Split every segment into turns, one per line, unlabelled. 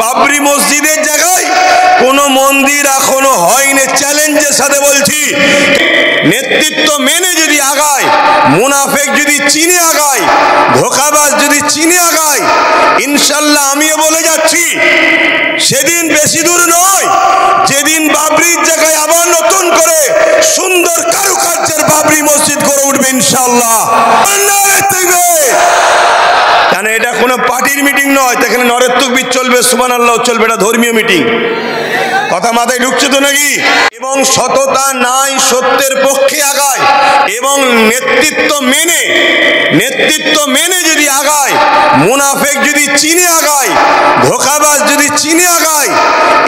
বাবরি মসজিদের জায়গায় কোনো মন্দির এখনো হয়নি, চ্যালেঞ্জের সাথে বলছি। নেতৃত্ব মেনে যদি আগায়, মুনাফেক যদি চীনে আগায়, ধোঁকাবাজ যদি চীনে আগায়, ইনশাল্লাহ আমিও বলে যাচ্ছি সেদিন বেশি দূর নয় যেদিন বাবরির জায়গায় আবার নতুন করে সুন্দর কারুকার্যের বাবরি মসজিদ গড়ে উঠবে ইনশাল্লাহ। কেন এটা কোনো পার্টির মিটিং নয়, এখানে নরের তাকবীর চলবে, সুবহানাল্লাহ চলবে, এটা ধর্মীয় মিটিং। কথা মাথায় ঢুকছে তো নাকি? এবং সততা নাই, সত্যের পক্ষে আগায় এবং নেতৃত্ব মেনে যদি আগায়, মুনাফেক যদি চীনে আগায়, ধোঁকাবাজ যদি চীনে আগায়,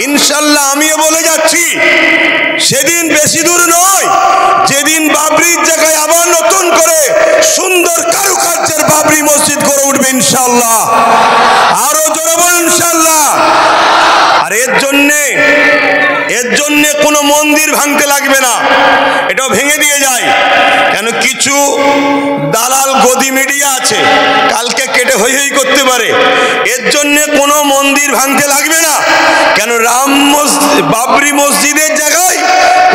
ইনশাল্লাহ আমিও বলে যাচ্ছি সেদিন বেশি দূর নয় যেদিন বাবরির জায়গায় আবার নতুন করে সুন্দর কারুকার্যের বাবরি মসজিদ গড়ে উঠবে ইনশাল্লাহ। আরো জোরে বলুন ইনশাল্লাহ। আর এর জন্যে কোনো মন্দির ভাঙতে লাগবে না, এটাও ভেঙে দিয়ে যায়। কেন কিছু দালাল গদি মিডিয়া আছে, কালকে কেটে হই হই করতে পারে। এর জন্যে কোনো মন্দির ভাঙতে লাগবে না। কেন বাবরি মসজিদের জায়গায়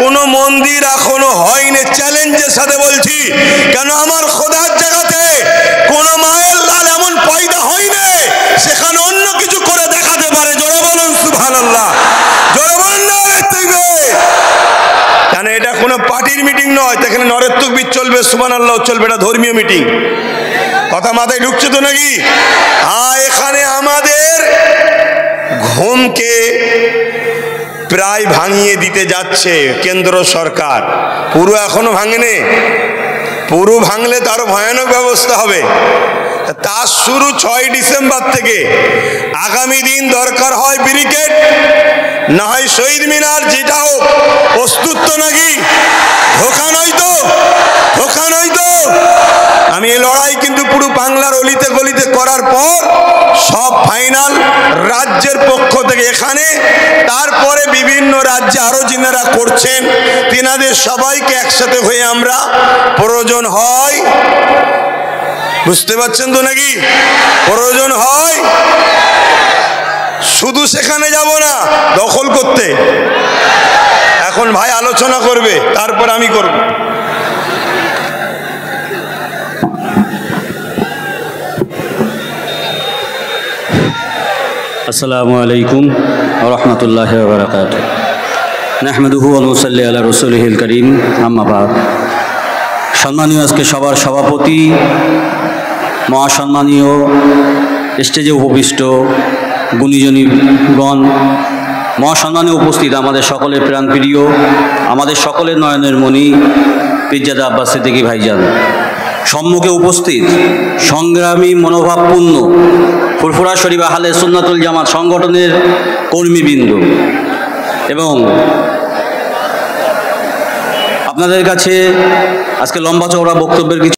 কোনো মন্দির এখনো হয়নি, চ্যালেঞ্জের সাথে বলছি। কেন আমার খোদার জায়গাতে কোনো মায়ের লাল এমন পয়দা হয়নি সেখানে অন্য কিছু করে দেখাতে পারে। জোরে বলুন সুবহানাল্লাহ, জোরে বলুন না। কেন এটা কোনো পার্টির মিটিং নয়, এখানে নরের তাকবীর চলবে, সুবহানাল্লাহ চলবে, এটা ধর্মীয় মিটিং। কথা মাথায় ঢুকছে তো নাকি? এখানে আমাদের ঘুমকে প্রায় ভাঙিয়ে দিতে যাচ্ছে কেন্দ্র সরকার। পুরো এখনো ভাঙেনি, পুরো ভাঙলে তারও ভয়ানক ব্যবস্থা হবে। তার শুরু 6 ডিসেম্বর থেকে। আগামী দিন দরকার হয় ব্রিগেড, না হয় শহীদ মিনার, যেটা হোক। প্রস্তুত তো নাকি? ধোঁকা নয় তো, ধোঁকা নয় তো। আমি এই লড়াই কিন্তু পুরো বাংলার অলিতে গলিতে করার পর সব ফাইনাল রাজ্যের পক্ষ থেকে এখানে, তারপরে বিভিন্ন রাজ্যে আরো যিনারা করছেন তিনাদের সবাইকে একসাথে হয়ে আমরা প্রয়োজন হয়, বুঝতে পারছেন তো নাকি? প্রয়োজন হয় শুধু সেখানে যাব না দখল করতে। এখন ভাই আলোচনা করবে, তারপর আমি করব।
আসসালামু আলাইকুম ওয়া রাহমাতুল্লাহি ওয়া বারাকাতুহু। নাহমাদুহু ওয়া নুসাল্লি আলা রাসূলিহিল কারীম, আম্মা বা'দ। সম্মানীয় আজকে সবার সভাপতি, মহাসম্মানীয় স্টেজে উপবিষ্ট গুণীজনীগণ, মহাসম্মানীয় উপস্থিত আমাদের সকলের প্রাণপ্রিয়, আমাদের সকলের নয়নের মণি পিরজাদা আব্বাস সিদ্দিকী ভাইজান, সম্মুখে উপস্থিত সংগ্রামী মনোভাবপূর্ণ ফুরফুরা শরীফ আহলে সুন্নাতুল জামাত সংগঠনের কর্মীবৃন্দ এবং আপনাদের কাছে আজকে লম্বা চওড়া বক্তব্যের কিছু